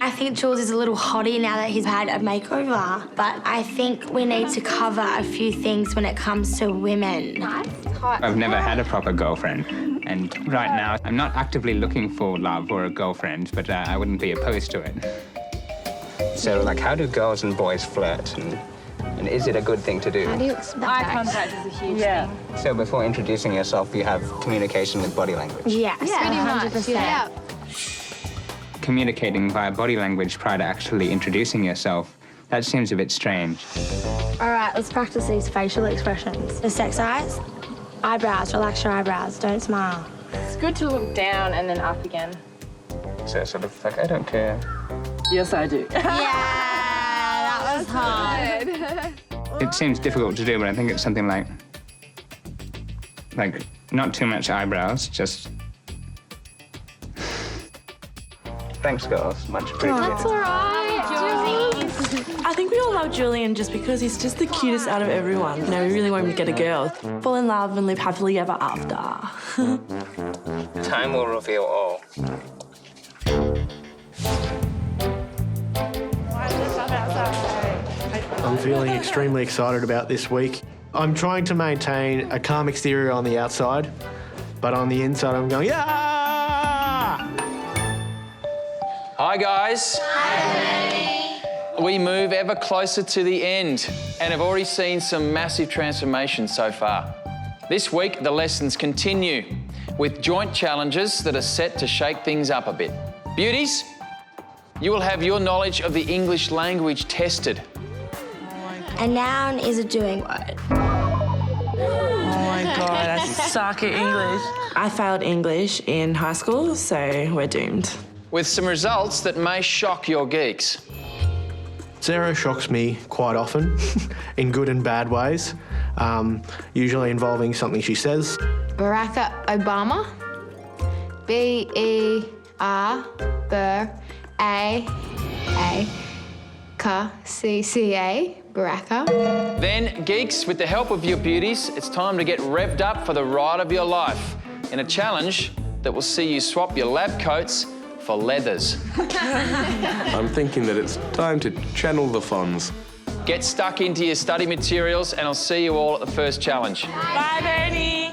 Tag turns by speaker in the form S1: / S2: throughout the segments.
S1: I think Jules is a little hottie now that he's had a makeover, but I think we need to cover a few things when it comes to women.
S2: I've never had a proper girlfriend, and right now I'm not actively looking for love or a girlfriend, but I wouldn't be opposed to it. So, like, how do girls and boys flirt, and is it a good thing to do?
S3: How do you expect
S4: Eye contact is a huge thing.
S2: So before introducing yourself, you have communication with body language?
S1: Yes,
S3: pretty much.
S1: 100%.
S3: Yeah.
S2: Communicating via body language prior to actually introducing yourself, that seems a bit strange.
S1: All right, let's practice these facial expressions. The sex eyes, eyebrows, relax your eyebrows, don't smile.
S4: It's good to look down and then up again.
S2: So sort of like, I don't care.
S4: Yes, I do.
S1: Yeah, that was hard.
S2: It seems difficult to do, but I think it's something like not too much eyebrows, just... Thanks, girls. Much appreciated.
S3: That's all right.
S5: I think we all love Julian just because he's just the cutest out of everyone. You know, we really want him to get a girl, fall in love and live happily ever after.
S2: Time will reveal all.
S6: I'm feeling extremely excited about this week. I'm trying to maintain a calm exterior on the outside, but on the inside I'm going, yeah!
S7: Hi, guys. Hi. We move ever closer to the end and have already seen some massive transformations so far. This week, the lessons continue with joint challenges that are set to shake things up a bit. Beauties, you will have your knowledge of the English language tested.
S1: A noun is a doing word.
S5: Oh my God, I suck at English. I failed English in high school, so we're doomed.
S7: With some results that may shock your geeks.
S6: Sarah shocks me quite often, in good and bad ways, usually involving something she says.
S3: Barack Obama. B-E-R-B-A-A-C-C-A. Baraka.
S7: Then, geeks, with the help of your beauties, it's time to get revved up for the ride of your life in a challenge that will see you swap your lab coats for leathers.
S8: I'm thinking that it's time to channel the funds.
S7: Get stuck into your study materials and I'll see you all at the first challenge.
S5: Bye, Bernie.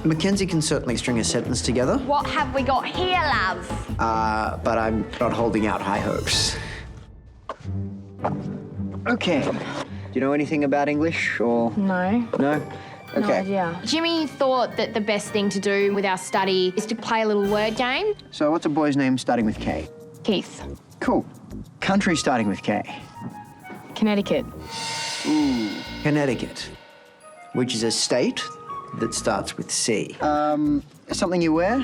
S9: Mackenzie can certainly string a sentence together.
S3: What have we got here, love?
S9: But I'm not holding out high hopes. Okay. Do you know anything about English or...?
S4: No.
S9: No? Okay.
S4: No idea.
S3: Jimmy thought that the best thing to do with our study is to play a little word game.
S9: So what's a boy's name starting with K?
S3: Keith.
S9: Cool. Country starting with K?
S4: Connecticut.
S9: Ooh. Connecticut. Which is a state that starts with C. Something you wear?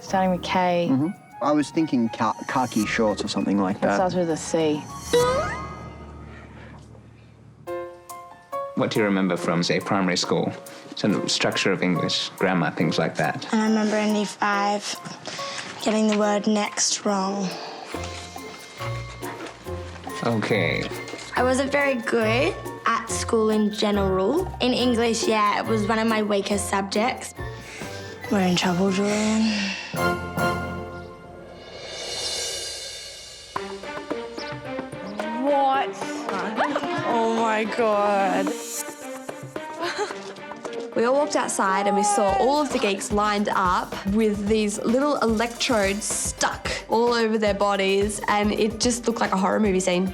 S4: Starting with K.
S9: Mm-hmm. I was thinking khaki shorts or something like
S4: It
S9: that.
S4: starts with a C.
S2: What do you remember from, say, primary school? Sort of structure of English, grammar, things like that.
S1: And I remember in Year 5 getting the word next wrong.
S2: Okay.
S1: I wasn't very good at school in general. In English, yeah, it was one of my weakest subjects. We're in trouble, Julian.
S5: What? Oh my God.
S10: We all walked outside and we saw all of the geeks lined up with these little electrodes stuck all over their bodies, and it just looked like a horror movie scene.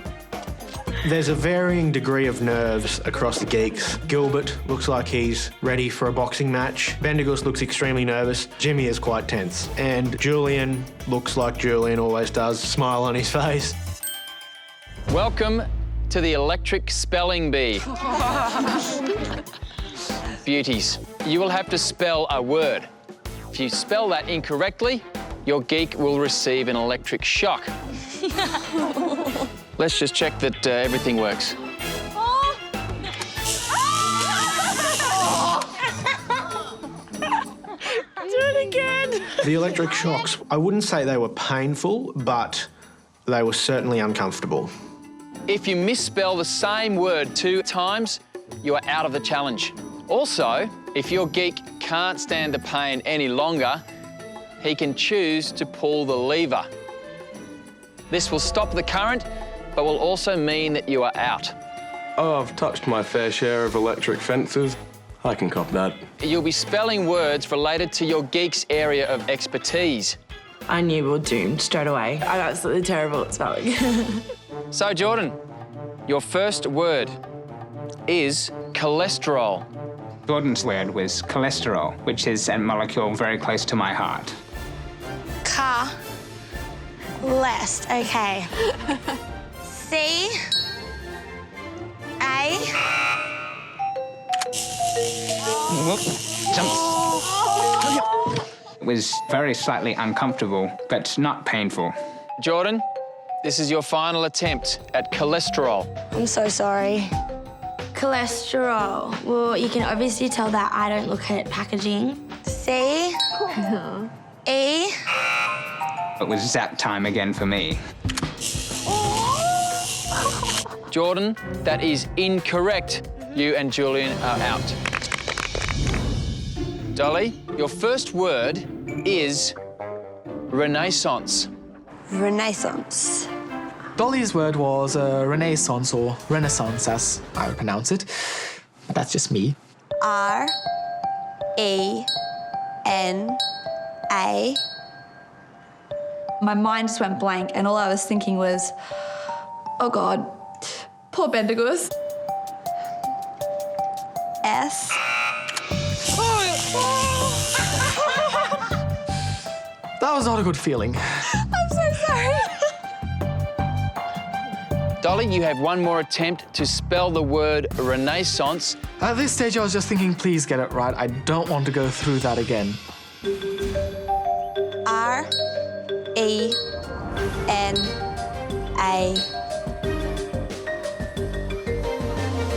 S6: There's a varying degree of nerves across the geeks. Gilbert looks like he's ready for a boxing match. Bendigus looks extremely nervous. Jimmy is quite tense. And Julian looks like Julian always does, smile on his face.
S7: Welcome to the electric spelling bee. Beauties, you will have to spell a word. If you spell that incorrectly, your geek will receive an electric shock. Let's just check that everything works.
S5: Do it again.
S6: The electric shocks, I wouldn't say they were painful, but they were certainly uncomfortable.
S7: If you misspell the same word 2 times, you are out of the challenge. Also, if your geek can't stand the pain any longer, he can choose to pull the lever. This will stop the current, but will also mean that you are out.
S8: Oh, I've touched my fair share of electric fences. I can cop that.
S7: You'll be spelling words related to your geek's area of expertise.
S5: I knew we were doomed straight away. I'm absolutely terrible at spelling.
S7: So, Jordan, your first word is cholesterol.
S2: Jordan's word was cholesterol, which is a molecule very close to my heart.
S1: Car. Lest. Okay. C. A.
S2: Whoop. Jump. It was very slightly uncomfortable, but not painful.
S7: Jordan, this is your final attempt at cholesterol.
S1: I'm so sorry. Cholesterol. Well, you can obviously tell that I don't look at packaging. C. E.
S2: It was zap time again for me.
S7: Jordan, that is incorrect. You and Julian are out. Dolly, your first word is renaissance.
S11: Renaissance.
S12: Dolly's word was renaissance or renaissance, as I would pronounce it. But that's just me.
S11: R-E-N-A.
S10: My mind just went blank, and all I was thinking was, oh God, poor Bendigoos.
S11: S.
S12: That was not a good feeling.
S10: I'm so sorry.
S7: Dolly, you have one more attempt to spell the word renaissance.
S12: At this stage, I was just thinking, please get it right. I don't want to go through that again.
S11: R-E-N-A.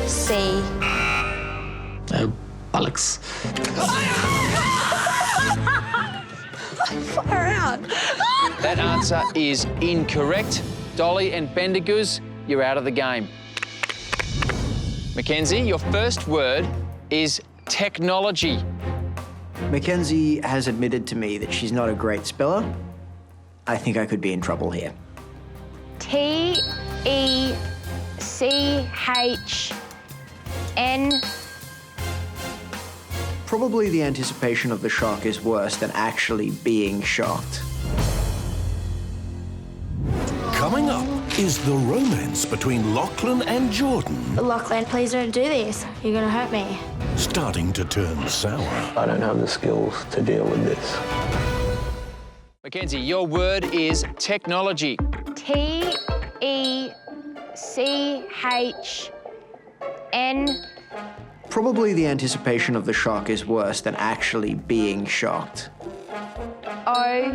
S11: C.
S12: Alex.
S11: Far out.
S7: That answer is incorrect. Dolly and Bendigoos, you're out of the game. Mackenzie, your first word is technology.
S9: Mackenzie has admitted to me that she's not a great speller. I think I could be in trouble here.
S3: T-E-C-H-N.
S9: Probably the anticipation of the shock is worse than actually being shocked.
S13: Coming up is the romance between Lachlan and Jordan
S1: Lachlan, please don't do this. You're gonna hurt me.
S13: starting to turn sour.
S8: I don't have the skills to deal with this.
S7: Mackenzie, your word is technology.
S3: T-E-C-H-N.
S9: Probably the anticipation of the shock is worse than actually being shocked.
S3: O-L-O-G-Y.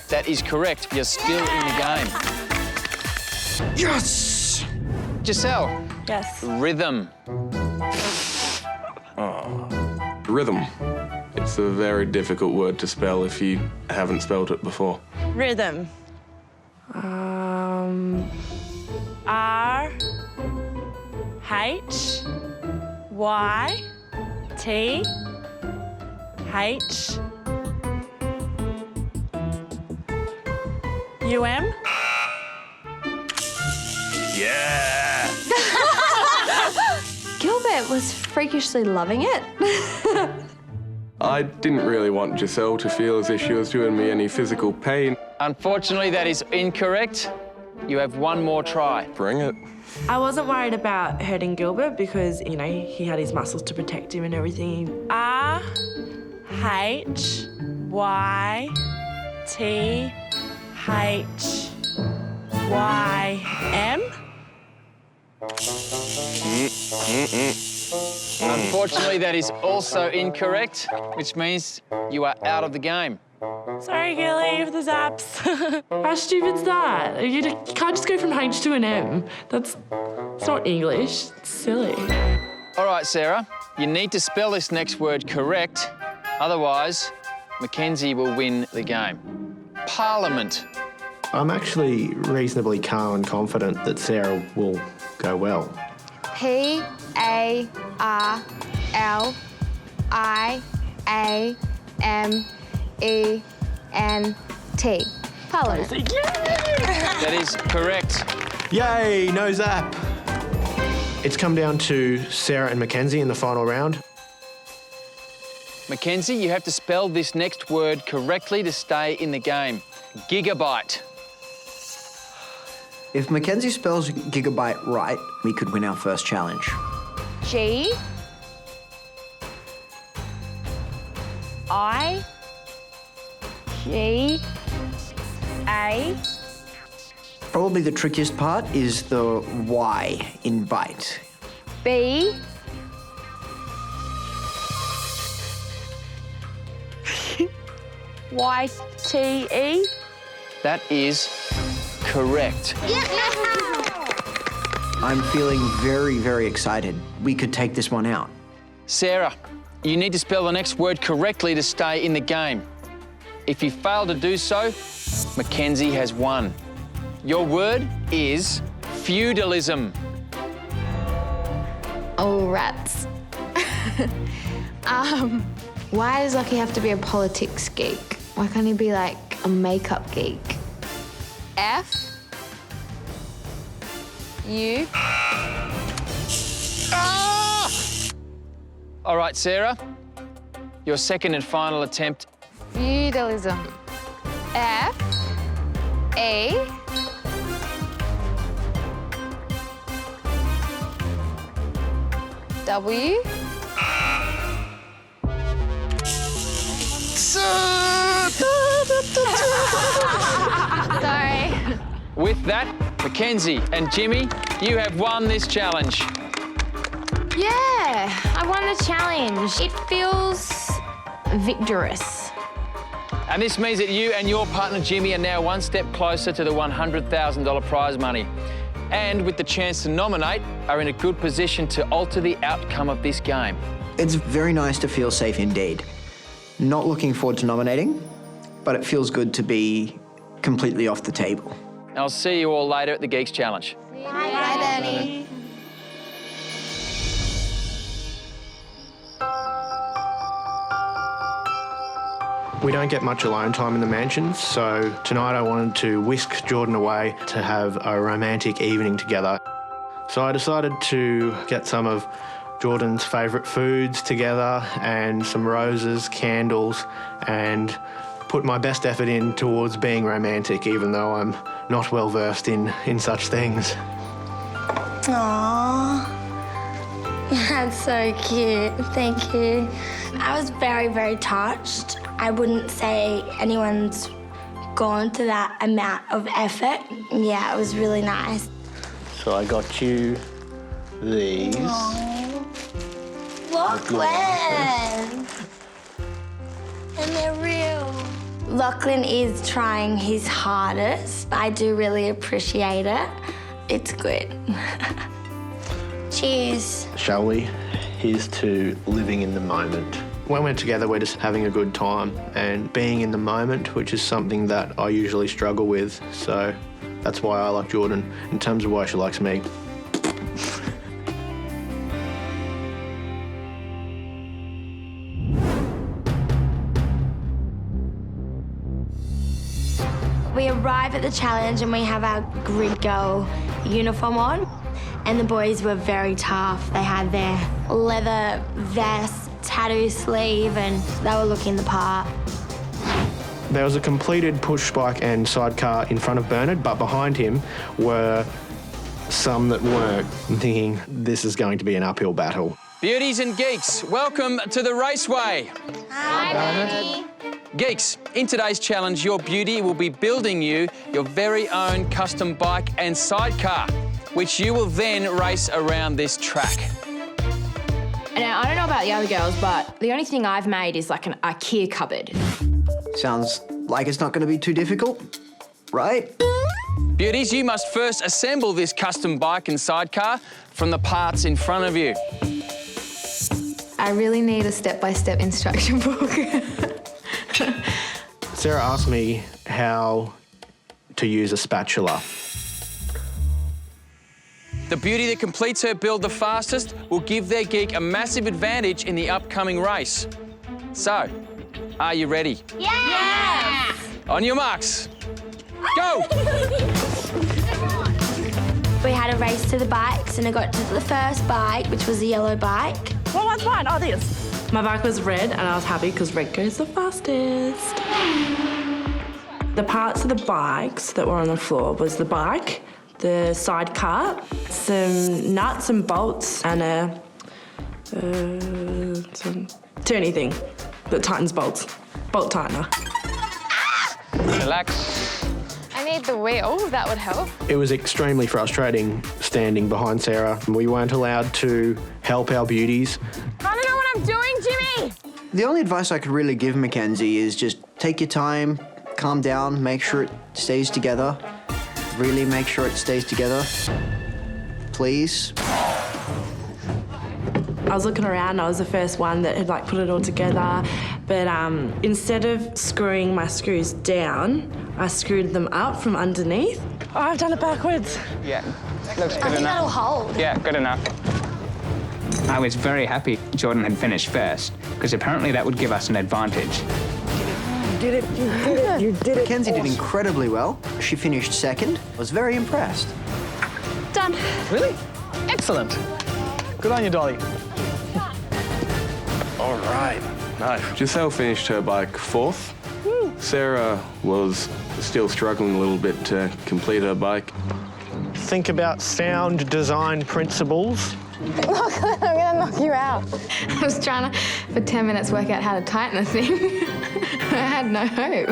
S7: That is correct. You're still in the game.
S12: Yes!
S7: Giselle.
S5: Yes.
S7: Rhythm.
S8: Rhythm. It's a very difficult word to spell if you haven't spelled it before.
S5: Rhythm. R-H-Y-T-H-U-M.
S13: Yeah!
S10: Gilbert was freakishly loving it.
S8: I didn't really want Giselle to feel as if she was doing me any physical pain.
S7: Unfortunately, that is incorrect. You have one more try.
S8: Bring it.
S5: I wasn't worried about hurting Gilbert because, you know, he had his muscles to protect him and everything. R-H-Y-T-H-Y-M.
S7: Unfortunately, that is also incorrect, which means you are out of the game.
S5: Sorry, Gilly, for the zaps. How stupid's that? You can't just go from H to an M. It's not English. It's silly.
S7: All right, Sarah, you need to spell this next word correct. Otherwise, Mackenzie will win the game. Parliament.
S6: I'm actually reasonably calm and confident that Sarah will go well.
S3: P-A-R-L-I-A-M-E-N-T. A-M-E-N-T. Polo.
S7: That is correct.
S6: Yay, no zap. It's come down to Sarah and Mackenzie in the final round.
S7: Mackenzie, you have to spell this next word correctly to stay in the game. Gigabyte.
S9: If Mackenzie spells gigabyte right, we could win our first challenge.
S3: G. I. G. A.
S9: Probably the trickiest part is the Y in byte.
S3: B. Y-T-E.
S7: That is correct.
S9: I'm feeling very, very excited. We could take this one out.
S7: Sarah, you need to spell the next word correctly to stay in the game. If you fail to do so, Mackenzie has won. Your word is feudalism.
S3: Oh, rats. Why does Lockie have to be a politics geek? Why can't he be like a makeup geek? F. U.
S7: Ah! All right, Sarah, your second and final attempt.
S3: Feudalism. F. A. W. Sorry.
S7: With that, Mackenzie and Jimmy, you have won this challenge.
S3: Yeah, I won the challenge. It feels victorious.
S7: And this means that you and your partner Jimmy are now one step closer to the $100,000 prize money. And with the chance to nominate, are in a good position to alter the outcome of this game.
S9: It's very nice to feel safe indeed. Not looking forward to nominating, but it feels good to be completely off the table.
S7: I'll see you all later at the Geeks Challenge.
S11: Bye, Bernie.
S6: We don't get much alone time in the mansion, so tonight I wanted to whisk Jordan away to have a romantic evening together. So I decided to get some of Jordan's favourite foods together and some roses, candles, and put my best effort in towards being romantic, even though I'm not well versed in such things.
S1: Aww. That's so cute. Thank you. I was very, very touched. I wouldn't say anyone's gone to that amount of effort. Yeah, it was really nice.
S6: So I got you these.
S1: Lachlan! And they're real. Lachlan is trying his hardest. I do really appreciate it. It's good. Cheers.
S6: Shall we? Here's to living in the moment. When we're together, we're just having a good time and being in the moment, which is something that I usually struggle with. So that's why I like Jordan, in terms of why she likes me.
S1: We arrive at the challenge and we have our grid girl uniform on. And the boys were very tough. They had their leather vest, tattoo sleeve, and they were looking the part.
S6: There was a completed push bike and sidecar in front of Bernard, but behind him were some that weren't. I'm thinking this is going to be an uphill battle.
S7: Beauties and geeks, welcome to the raceway.
S1: Hi, Bernie.
S7: Geeks, in today's challenge, your beauty will be building you your very own custom bike and sidecar, which you will then race around this track.
S3: Now, I don't know about the other girls, but the only thing I've made is like an IKEA cupboard.
S9: Sounds like it's not going to be too difficult, right?
S7: Beauties, you must first assemble this custom bike and sidecar from the parts in front of you.
S3: I really need a step-by-step instruction book.
S6: Sarah asked me how to use a spatula.
S7: The beauty that completes her build the fastest will give their geek a massive advantage in the upcoming race. So, are you ready?
S11: Yes!
S7: On your marks, go!
S1: We had a race to the bikes and I got to the first bike, which was a yellow bike.
S5: What one's mine? Oh, this. My bike was red and I was happy because red goes the fastest. The parts of the bikes that were on the floor was the bike, the sidecar, some nuts and bolts, and some turny thing that tightens bolts. Bolt tightener.
S2: Relax.
S3: I need the wheel, that would help.
S6: It was extremely frustrating standing behind Sarah. We weren't allowed to help our beauties.
S11: I don't know what I'm doing, Jimmy!
S9: The only advice I could really give Mackenzie is just take your time, calm down, make sure it stays together. Really make sure it stays together. Please.
S5: I was looking around, I was the first one that had put it all together, but instead of screwing my screws down, I screwed them up from underneath. Oh, I've done it backwards.
S2: Yeah, looks good
S11: I think
S2: enough.
S11: that'll hold.
S2: Yeah, good enough. I was very happy Jordan had finished first, because apparently that would give us an advantage.
S9: You did it. Mackenzie did incredibly well. She finished second. I was very impressed.
S10: Done.
S12: Really? Excellent. Good on you, Dolly.
S8: All right. Nice. Giselle finished her bike fourth. Sarah was still struggling a little bit to complete her bike.
S6: Think about sound design principles.
S3: I'm gonna knock you out. I was trying to, for 10 minutes, work out how to tighten a thing. I had no hope.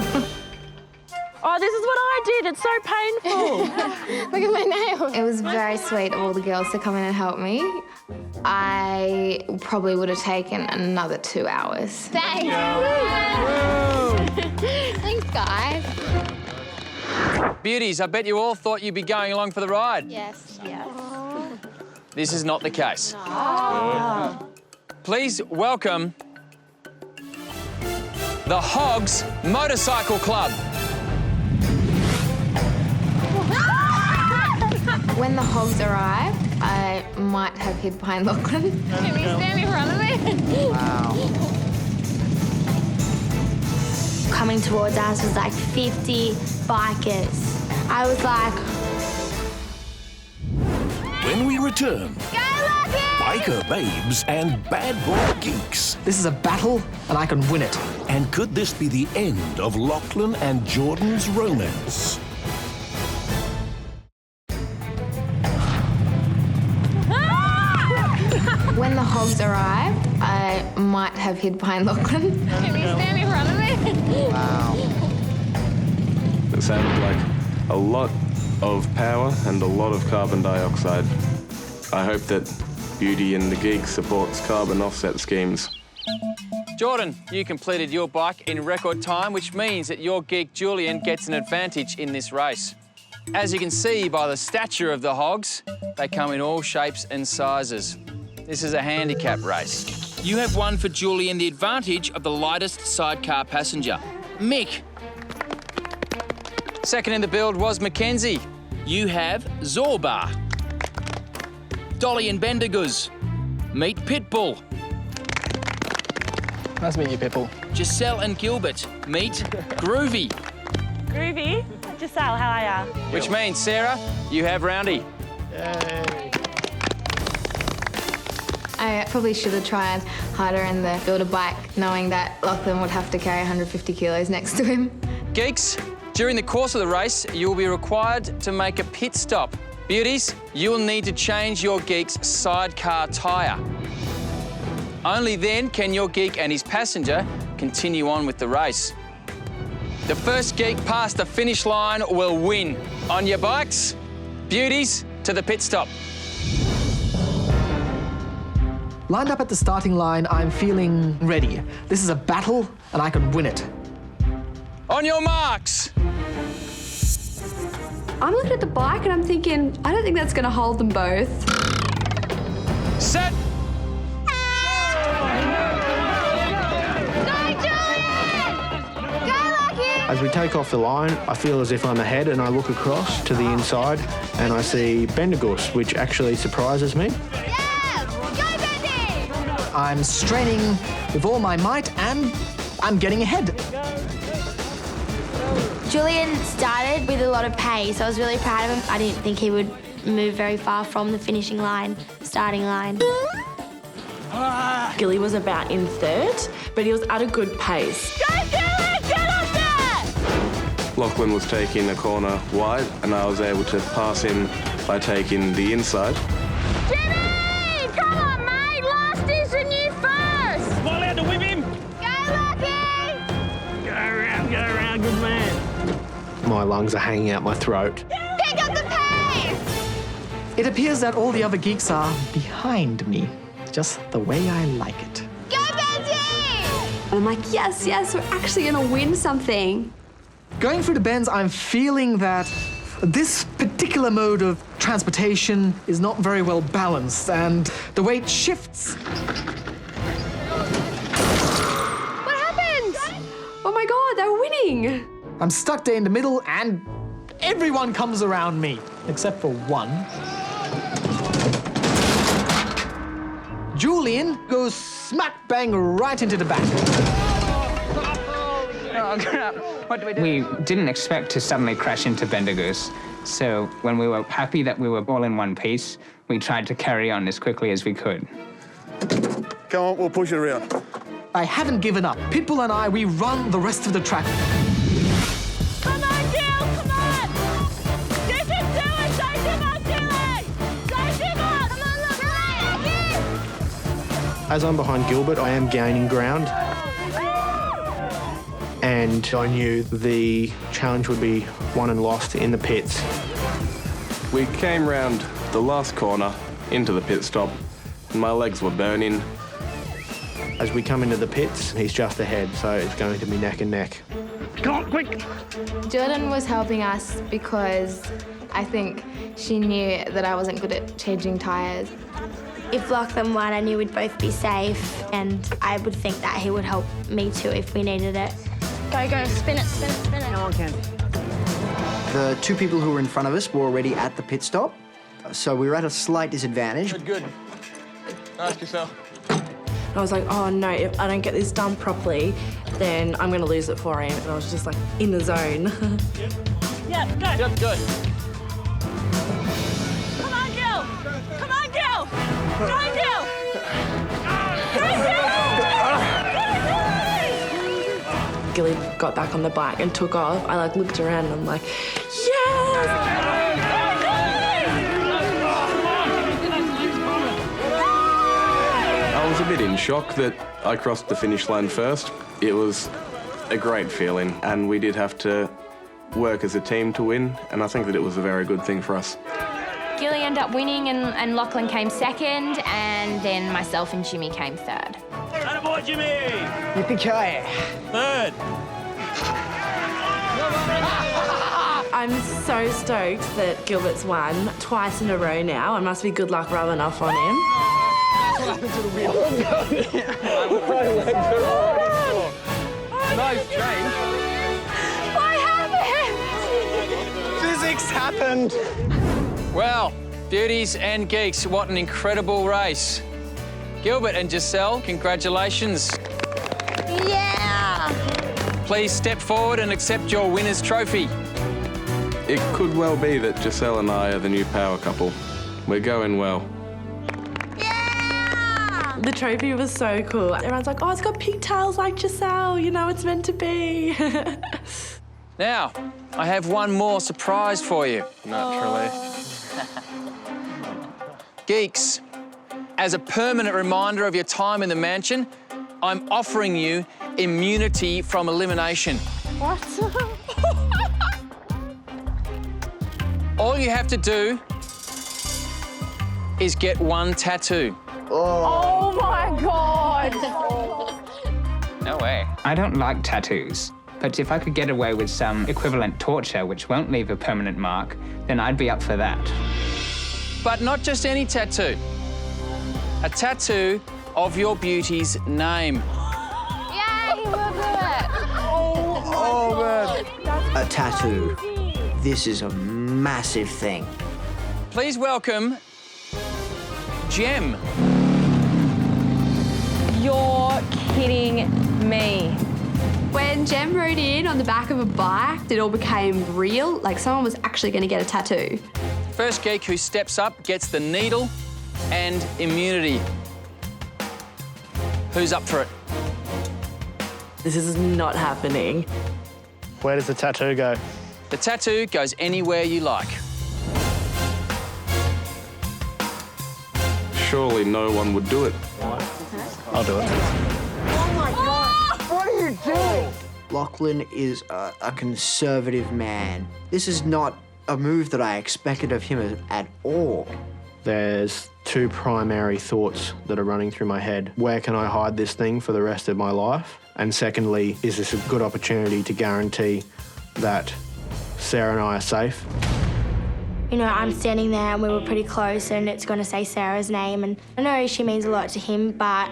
S5: Oh, this is what I did. It's so painful.
S3: Look at my nails. It was very sweet of all the girls to come in and help me. I probably would have taken another 2 hours.
S11: Thanks. Thanks, guys.
S7: Beauties, I bet you all thought you'd be going along for the ride.
S11: Yes, yes.
S7: This is not the case. Please welcome the Hogs Motorcycle Club.
S3: When the Hogs arrived, I might have hid behind Lachlan.
S11: Can you stand in front of me?
S9: Wow.
S1: Coming towards us was 50 bikers. I was like,
S13: When we return, biker babes and bad boy geeks.
S12: This is a battle, and I can win it.
S13: And could this be the end of Lachlan and Jordan's romance?
S3: When the Hogs arrived, I might have hid behind Lachlan.
S11: Can you stand in front of me?
S9: Wow.
S8: It sounded like a lot of power and a lot of carbon dioxide. I hope that Beauty and the Geek supports carbon offset schemes.
S7: Jordan, you completed your bike in record time, which means that your geek Julian gets an advantage in this race. As you can see by the stature of the Hogs, they come in all shapes and sizes. This is a handicap race. You have won for Julian the advantage of the lightest sidecar passenger, Mick. Second in the build was Mackenzie. You have Zorba. Dolly and Bendiguz. Meet Pitbull.
S12: Nice to meet you, people.
S7: Giselle and Gilbert. Meet Groovy.
S5: Groovy. Giselle, how are ya?
S7: Which means, Sarah, you have Roundy.
S3: I probably should have tried harder in the build a bike, knowing that Lachlan would have to carry 150 kilos next to him.
S7: Geeks, during the course of the race, you will be required to make a pit stop. Beauties, you will need to change your geek's sidecar tyre. Only then can your geek and his passenger continue on with the race. The first geek past the finish line will win. On your bikes, beauties, to the pit stop.
S12: Lined up at the starting line, I'm feeling ready. This is a battle, and I can win it.
S7: On your marks.
S10: I'm looking at the bike and I'm thinking, I don't think that's going to hold them both.
S7: Set.
S6: As we take off the line, I feel as if I'm ahead and I look across to the inside and I see Bendiguz, which actually surprises me.
S11: Yeah! Go, Bendy!
S12: I I'm straining with all my might and I'm getting ahead.
S1: Julian started with a lot of pace. I was really proud of him. I didn't think he would move very far from the finishing line, starting line.
S5: Gilly was about in third, but he was at a good pace.
S11: Go, Gilly! Get up there!
S8: Lachlan was taking a corner wide, and I was able to pass him by taking the inside.
S11: Jimmy! Come on, mate! Last is and you first!
S14: Am I allowed to whip him?
S11: Go, Lucky!
S14: Go around, good man.
S6: My lungs are hanging out my throat.
S11: Pick up the pace!
S12: It appears that all the other geeks are behind me, just the way I like it.
S11: Go, Benji!
S10: And I'm like, yes, we're actually gonna win something.
S12: Going through the bends, I'm feeling that this particular mode of transportation is not very well balanced, and the weight shifts.
S10: What happened? Oh my God, they're winning.
S12: I'm stuck there in the middle, and everyone comes around me, except for one. Julian goes smack bang right into the back.
S2: Oh, crap. What do we do? We didn't expect to suddenly crash into Bendigo's. So when we were happy that we were all in one piece, we tried to carry on as quickly as we could.
S8: Come on, we'll push it around.
S12: I haven't given up. Pitbull and I, we run the rest of the track.
S11: Come on, Gil! Come on! You can do it! Don't give up, Gilly! Don't give up! Come on, look! Gilly!
S6: As I'm behind Gilbert, I am gaining ground. And I knew the challenge would be won and lost in the pits.
S8: We came round the last corner into the pit stop, and my legs were burning.
S6: As we come into the pits, he's just ahead, so it's going to be neck and neck.
S14: Come on, quick!
S3: Jordan was helping us because I think she knew that I wasn't good at changing tyres.
S1: If Lachlan won, I knew we'd both be safe, and I would think that he would help me too if we needed it. Go, spin it, spin it, spin it.
S9: Come on, Ken. The two people who were in front of us were already at the pit stop, so we were at a slight disadvantage.
S7: Good. Nice, Giselle.
S5: I was like, oh no, if I don't get this done properly, then I'm gonna lose it for him. And I was just like in the zone.
S14: Yeah, go!
S7: Yep, good.
S11: Come on, Gil! Come on, Gil! Go, Gil! Go, Gil!
S5: Gilly got back on the bike and took off. I like looked around and I'm like, yes!
S8: I was a bit in shock that I crossed the finish line first. It was a great feeling, and we did have to work as a team to win, and I think that it was a very good thing for us.
S11: Gilly ended up winning and Lachlan came second, and then myself and Jimmy came third.
S14: Attaboy, Jimmy!
S9: Yippee-ki-yay!
S14: Third!
S5: I'm so stoked that Gilbert's won twice in a row now. It must be good luck rubbing off on him.
S7: Nice change.
S11: What happened?
S9: Physics happened!
S7: Well, beauties and geeks, what an incredible race. Gilbert and Giselle, congratulations.
S11: Yeah!
S7: Please step forward and accept your winner's trophy.
S8: It could well be that Giselle and I are the new power couple. We're going well.
S5: The trophy was so cool. Everyone's like, oh, it's got pigtails like Giselle. You know, it's meant to be.
S7: Now, I have one more surprise for you.
S8: Naturally.
S7: Geeks, as a permanent reminder of your time in the mansion, I'm offering you immunity from elimination.
S11: What?
S7: All you have to do is get one tattoo.
S11: Oh my God!
S2: No way. I don't like tattoos, but if I could get away with some equivalent torture which won't leave a permanent mark, then I'd be up for that.
S7: But not just any tattoo. A tattoo of your beauty's name.
S11: Yay, we'll do it!
S9: Oh, man. A tattoo. This is a massive thing.
S7: Please welcome Gem.
S15: You're kidding me.
S10: When Jem rode in on the back of a bike, it all became real. Like someone was actually going to get a tattoo.
S7: First geek who steps up gets the needle and immunity. Who's up for it?
S5: This is not happening.
S6: Where does the tattoo go?
S7: The tattoo goes anywhere you like.
S8: Surely no one would do it.
S6: I'll do it.
S9: Oh my God! What are you doing? Lachlan is a conservative man. This is not a move that I expected of him at all.
S6: There's two primary thoughts that are running through my head. Where can I hide this thing for the rest of my life? And secondly, is this a good opportunity to guarantee that Sarah and I are safe?
S1: You know, I'm standing there and we were pretty close and it's going to say Sarah's name. And I know she means a lot to him, but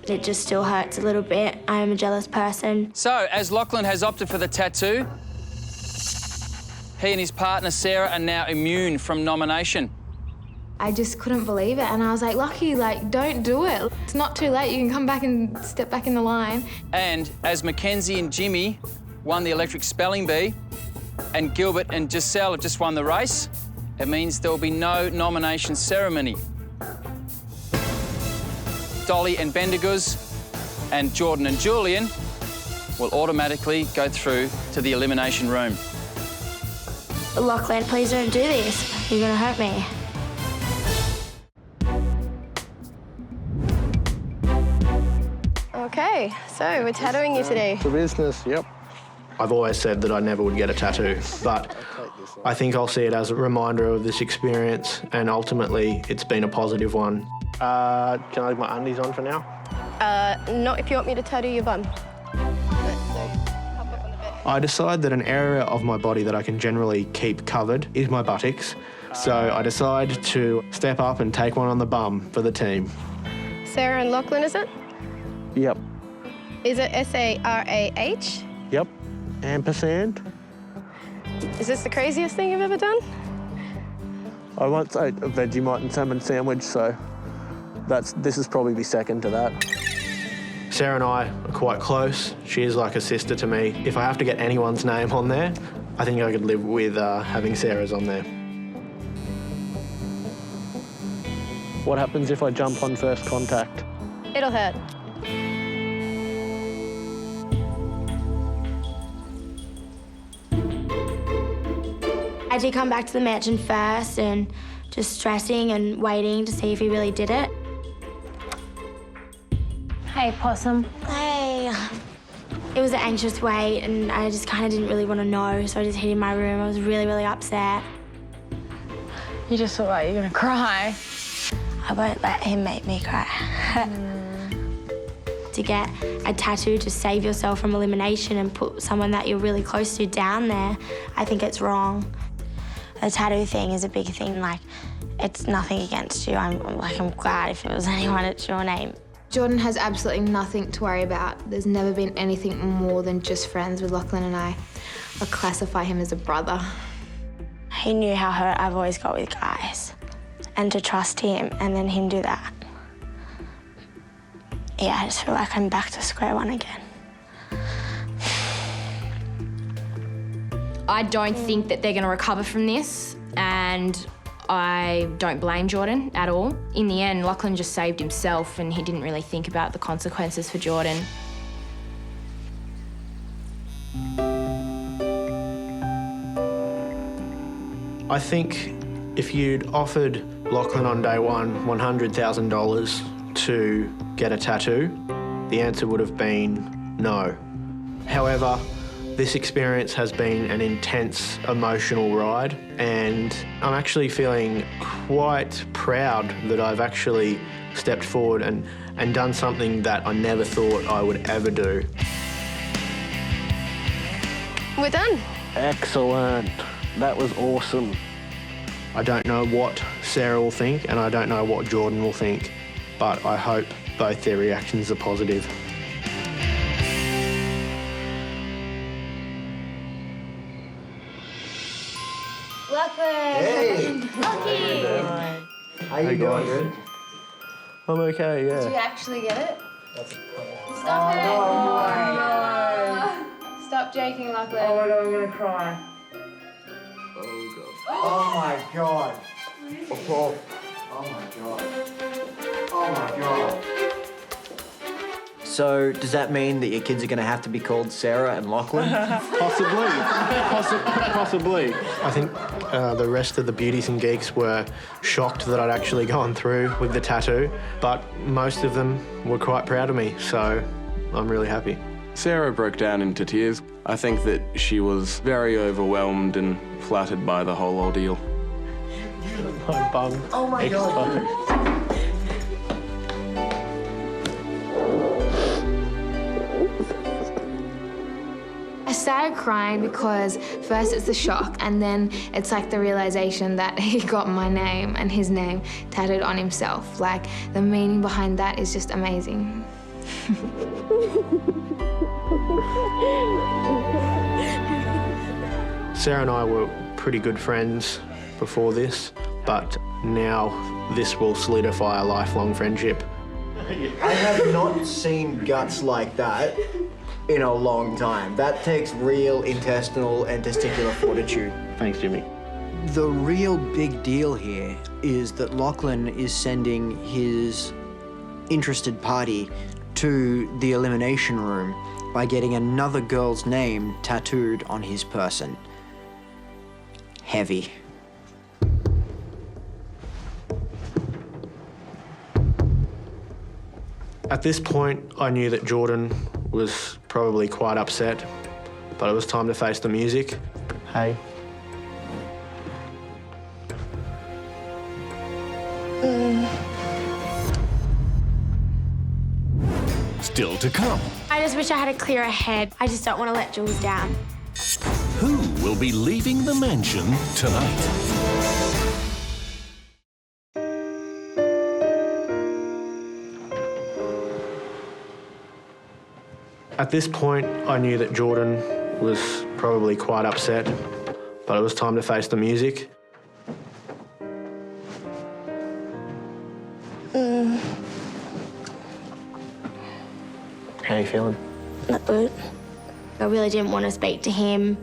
S1: it just still hurts a little bit. I am a jealous person.
S7: So, as Lachlan has opted for the tattoo, he and his partner Sarah are now immune from nomination.
S3: I just couldn't believe it, and I was like, Lucky, like, don't do it. It's not too late. You can come back and step back in the line.
S7: And as Mackenzie and Jimmy won the electric spelling bee, and Gilbert and Giselle have just won the race, it means there will be no nomination ceremony. Dolly and Bendiguz and Jordan and Julian will automatically go through to the Elimination Room.
S1: Lachlan, please don't do this. You're going to hurt me.
S16: Okay, so we're tattooing you today.
S6: For business, yep. I've always said that I never would get a tattoo, but I think I'll see it as a reminder of this experience, and ultimately it's been a positive one. Can I leave my undies on for now?
S16: Not if you want me to tattoo your bum.
S6: I decide that an area of my body that I can generally keep covered is my buttocks, so I decide to step up and take one on the bum for the team.
S16: Sarah and Lachlan, is it?
S6: Yep.
S16: Is it S-A-R-A-H?
S6: Yep. Ampersand.
S16: Is this the craziest thing you've ever done?
S6: I once ate a Vegemite and salmon sandwich, so this is probably the second to that. Sarah and I are quite close. She is like a sister to me. If I have to get anyone's name on there, I think I could live with having Sarah's on there. What happens if I jump on first contact?
S16: It'll hurt.
S1: I did come back to the mansion first and just stressing and waiting to see if he really did it.
S15: Hey, Possum.
S1: Hey. It was an anxious wait and I just kind of didn't really want to know, so I just hid in my room. I was really, really upset.
S15: You just look like you're gonna cry.
S1: I won't let him make me cry. To get a tattoo to save yourself from elimination and put someone that you're really close to down there, I think it's wrong. The tattoo thing is a big thing. Like, it's nothing against you. I'm glad if it was anyone, it's your name.
S3: Jordan has absolutely nothing to worry about. There's never been anything more than just friends with Lachlan and I. I classify him as a brother.
S1: He knew how hurt I've always got with guys, and to trust him and then him do that. Yeah, I just feel like I'm back to square one again.
S17: I don't think that they're going to recover from this, and I don't blame Jordan at all. In the end, Lachlan just saved himself and he didn't really think about the consequences for Jordan.
S6: I think if you'd offered Lachlan on day one $100,000 to get a tattoo, the answer would have been no. However, this experience has been an intense emotional ride, and I'm actually feeling quite proud that I've actually stepped forward and done something that I never thought I would ever do.
S16: We're done.
S6: Excellent. That was awesome. I don't know what Sarah will think, and I don't know what Jordan will think, but I hope both their reactions are positive.
S1: Lachlan!
S9: Hey!
S1: Lucky!
S9: How you doing, dude?
S6: I'm okay, yeah.
S3: Did you actually get it? Stop it! Stop joking, Lachlan.
S5: Oh my God, I'm gonna cry.
S9: Oh my god. Oh my god. Oh my god. So, does that mean that your kids are going to have to be called Sarah and Lachlan?
S6: Possibly. I think the rest of the beauties and geeks were shocked that I'd actually gone through with the tattoo, but most of them were quite proud of me, so I'm really happy.
S8: Sarah broke down into tears. I think that she was very overwhelmed and flattered by the whole ordeal.
S6: My bum.
S10: Oh my God.
S3: I started crying because first it's the shock and then it's like the realization that he got my name and his name tattooed on himself. Like the meaning behind that is just amazing.
S6: Sarah and I were pretty good friends before this, but now this will solidify a lifelong friendship.
S9: I have not seen guts like that in a long time. That takes real intestinal and testicular fortitude.
S6: Thanks, Jimmy.
S9: The real big deal here is that Lachlan is sending his interested party to the Elimination Room by getting another girl's name tattooed on his person. Heavy.
S6: At this point, I knew that Jordan was probably quite upset, but it was time to face the music. Hey.
S13: Still to come.
S1: I just wish I had a clearer head. I just don't want to let Jules down.
S13: Who will be leaving the mansion tonight?
S6: At this point, I knew that Jordan was probably quite upset, but it was time to face the music. How are you feeling?
S1: Not good. I really didn't want to speak to him.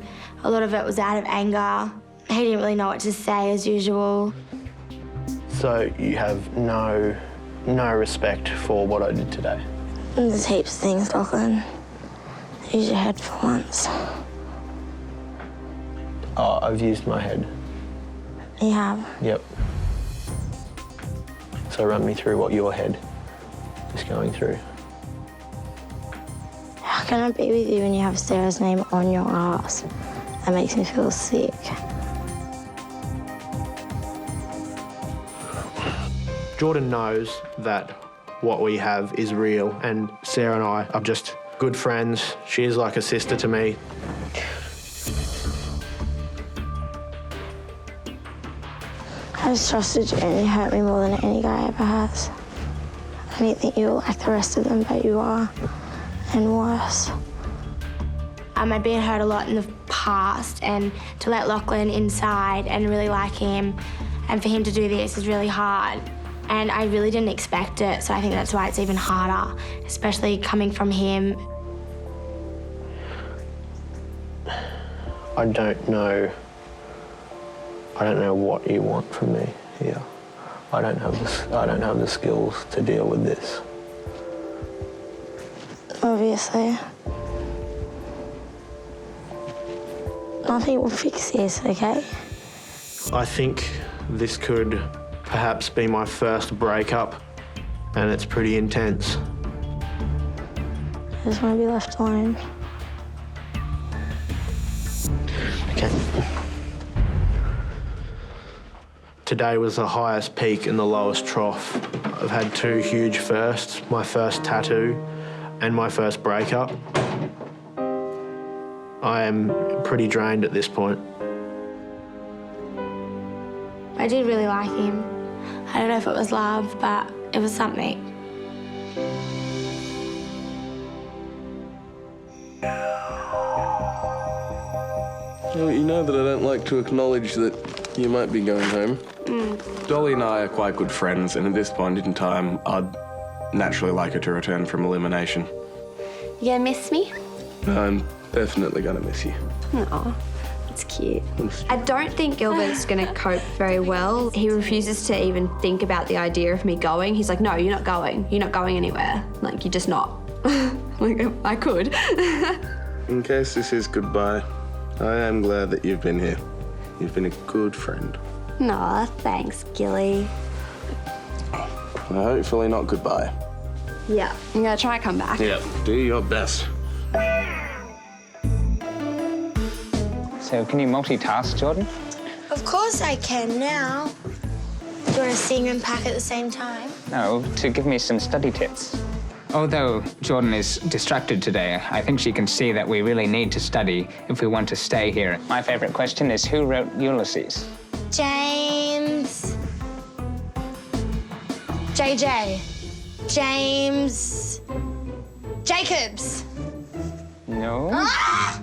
S1: A lot of it was out of anger. He didn't really know what to say as usual.
S6: So you have no respect for what I did today?
S1: There's heaps of things, Lachlan. Use your head for once.
S6: Oh, I've used my head.
S1: You have?
S6: Yep. So run me through what your head is going through.
S1: How can I be with you when you have Sarah's name on your ass? That makes me feel sick.
S6: Jordan knows that what we have is real, and Sarah and I are just good friends. She is like a sister to me.
S1: I just trusted you and you hurt me more than any guy ever has. I didn't think you were like the rest of them, but you are, and worse. I've been hurt a lot in the past, and to let Lachlan inside and really like him, and for him to do this is really hard. And I really didn't expect it, so I think that's why it's even harder, especially coming from him.
S6: I don't know what you want from me here. I don't have the skills to deal with this.
S1: Obviously. Nothing will fix this, okay?
S6: I think this could perhaps be my first breakup, and it's pretty intense.
S1: I just want to be left alone.
S6: Okay. Today was the highest peak and the lowest trough. I've had two huge firsts, my first tattoo and my first breakup. I am pretty drained at this point.
S1: I did really like him. I don't know if it was love, but it was something.
S8: Well, you know that I don't like to acknowledge that you might be going home. Dolly and I are quite good friends, and at this point in time, I'd naturally like her to return from elimination.
S10: You gonna miss me?
S8: I'm definitely gonna miss you.
S10: Aw, that's cute. I don't think Gilbert's gonna cope very well. He refuses to even think about the idea of me going. He's like, no, you're not going. You're not going anywhere. Like, you're just not. Like, I could.
S8: In case this is goodbye, I am glad that you've been here. You've been a good friend.
S10: Aw, thanks, Gilly.
S8: Hopefully not goodbye.
S10: Yeah, I'm gonna try to come back.
S8: Yeah, do your best.
S2: So can you multitask, Jordan?
S1: Of course I can now. Do you want to sing and pack at the same time?
S2: No, to give me some study tips. Although Jordan is distracted today, I think she can see that we really need to study if we want to stay here. My favorite question is, who wrote Ulysses?
S1: James. JJ. James. Jacobs.
S2: No.
S1: Ah!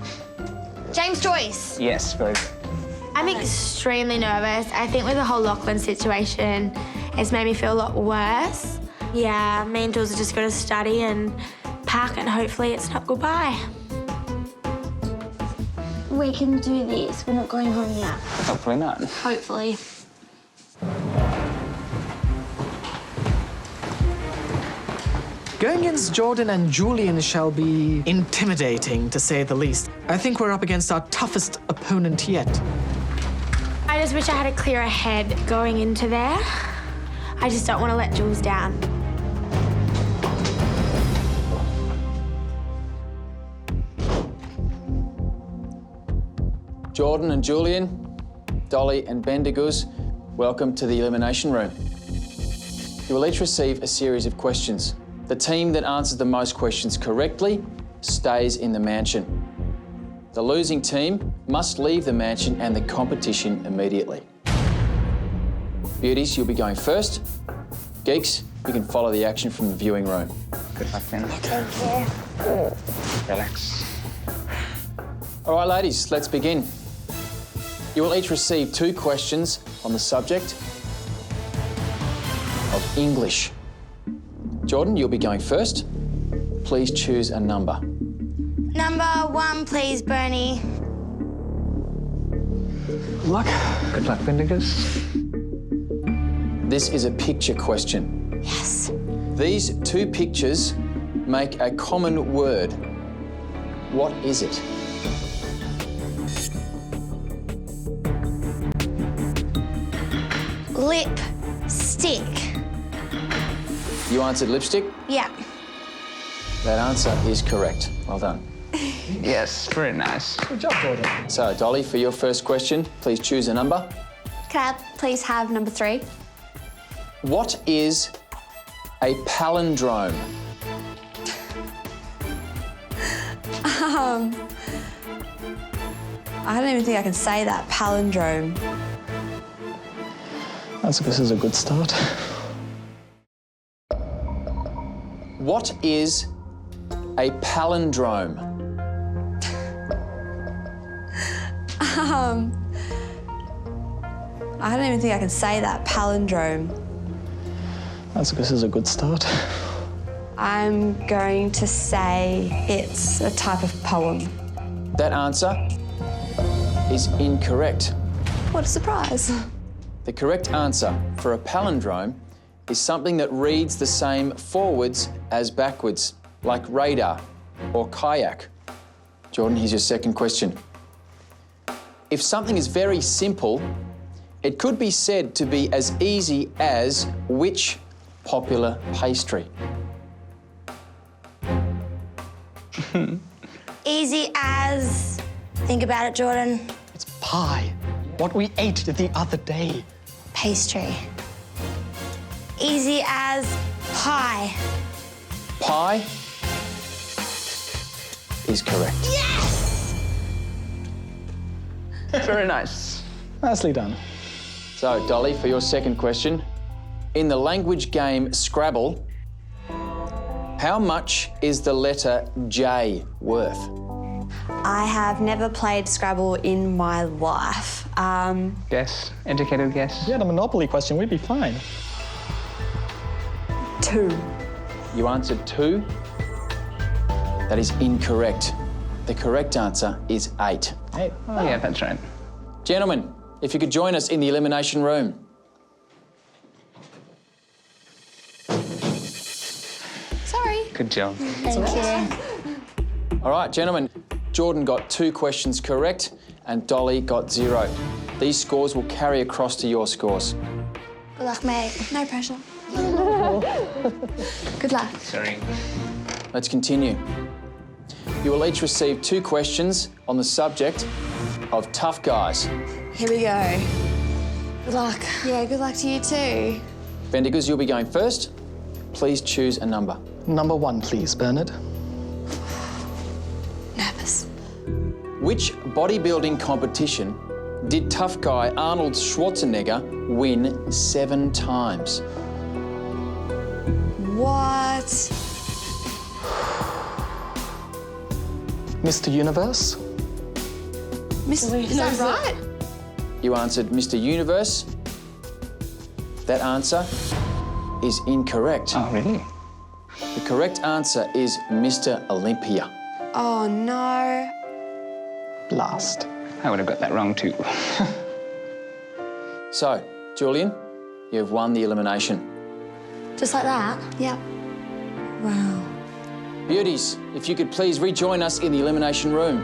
S1: James Joyce.
S2: Yes, very good.
S1: I'm extremely nervous. I think with the whole Lachlan situation, it's made me feel a lot worse. Yeah, me and Jules are just going to study and pack, and hopefully it's not goodbye. We can do this. We're not going home yet.
S2: Hopefully not.
S1: Hopefully.
S12: Going against Jordan and Julian shall be intimidating, to say the least. I think we're up against our toughest opponent yet.
S1: I just wish I had a clearer head going into there. I just don't want to let Jules down.
S7: Jordan and Julian, Dolly and Bendiguz, welcome to the Elimination Room. You will each receive a series of questions. The team that answers the most questions correctly stays in the mansion. The losing team must leave the mansion and the competition immediately. Beauties, you'll be going first. Geeks, you can follow the action from the viewing room.
S2: Good luck, then.
S1: Thank you.
S2: Relax.
S7: All right, ladies, let's begin. You will each receive 2 questions on the subject of English. Jordan, you'll be going first. Please choose a number.
S1: Number 1, please, Bernie.
S2: Good luck. Good luck, Bendiguz.
S7: This is a picture question.
S1: Yes.
S7: These 2 pictures make a common word. What is it?
S1: Lipstick.
S7: You answered lipstick.
S1: Yeah.
S7: That answer is correct. Well done.
S2: Yes, very nice.
S12: Good job, Jordan.
S7: So, Dolly, for your first question, please choose a number.
S10: Can I please have number 3?
S7: What is a palindrome?
S10: I don't even think I can say that. Palindrome.
S7: This is a good start. What is a palindrome?
S10: I don't even think I can say that. Palindrome.
S7: This is a good start.
S10: I'm going to say it's a type of poem.
S7: That answer is incorrect.
S10: What a surprise.
S7: The correct answer for a palindrome is something that reads the same forwards as backwards, like radar or kayak. Jordan, here's your second question. If something is very simple, it could be said to be as easy as which popular pastry?
S1: Easy as... Think about it, Jordan.
S12: It's pie. What we ate the other day.
S1: Pastry. Easy as pie.
S7: Pie is correct.
S1: Yes!
S7: Very nice. Nicely done. So, Dolly, for your second question. In the language game Scrabble, how much is the letter J worth?
S10: I have never played Scrabble in my life.
S2: Guess. Educated guess.
S18: Yeah, the Monopoly question, we'd be fine.
S10: 2.
S7: You answered 2. That is incorrect. The correct answer is 8.
S2: 8? Oh, yeah, that's right.
S7: Gentlemen, if you could join us in the elimination room.
S10: Sorry.
S2: Good job.
S1: Thank you.
S7: All right, gentlemen. Jordan got 2 questions correct and Dolly got 0. These scores will carry across to your scores.
S1: Good luck, mate.
S10: No pressure. Good luck.
S2: Sorry.
S7: Let's continue. You will each receive 2 questions on the subject of tough guys.
S10: Here we go.
S1: Good luck.
S10: Yeah, good luck to you too.
S7: Bendigers, you'll be going first. Please choose a number.
S12: Number 1, please, Bernard.
S10: Nervous.
S7: Which bodybuilding competition did tough guy Arnold Schwarzenegger win 7 times?
S10: What?
S12: Mr. Universe?
S10: Is that right?
S7: You answered Mr. Universe. That answer is incorrect.
S2: Oh, really?
S7: The correct answer is Mr. Olympia.
S10: Oh no.
S12: Blast.
S2: I would have got that wrong too.
S7: So, Julian, you have won the elimination.
S1: Just like that?
S10: Yep.
S1: Wow.
S7: Beauties, if you could please rejoin us in the elimination room.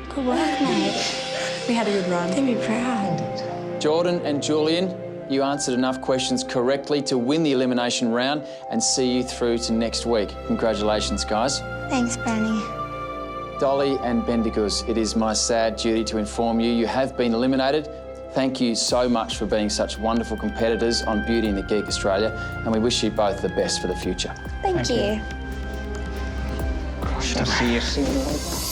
S1: Good work, mate.
S15: We had a good run.
S1: They'd be proud.
S7: Jordan and Julian, you answered enough questions correctly to win the elimination round and see you through to next week. Congratulations, guys.
S1: Thanks, Bernie.
S7: Dolly and Bendiguz, it is my sad duty to inform you have been eliminated. Thank you so much for being such wonderful competitors on Beauty and the Geek Australia, and we wish you both the best for the future.
S1: Thank you.
S2: Gosh, I'll see you soon.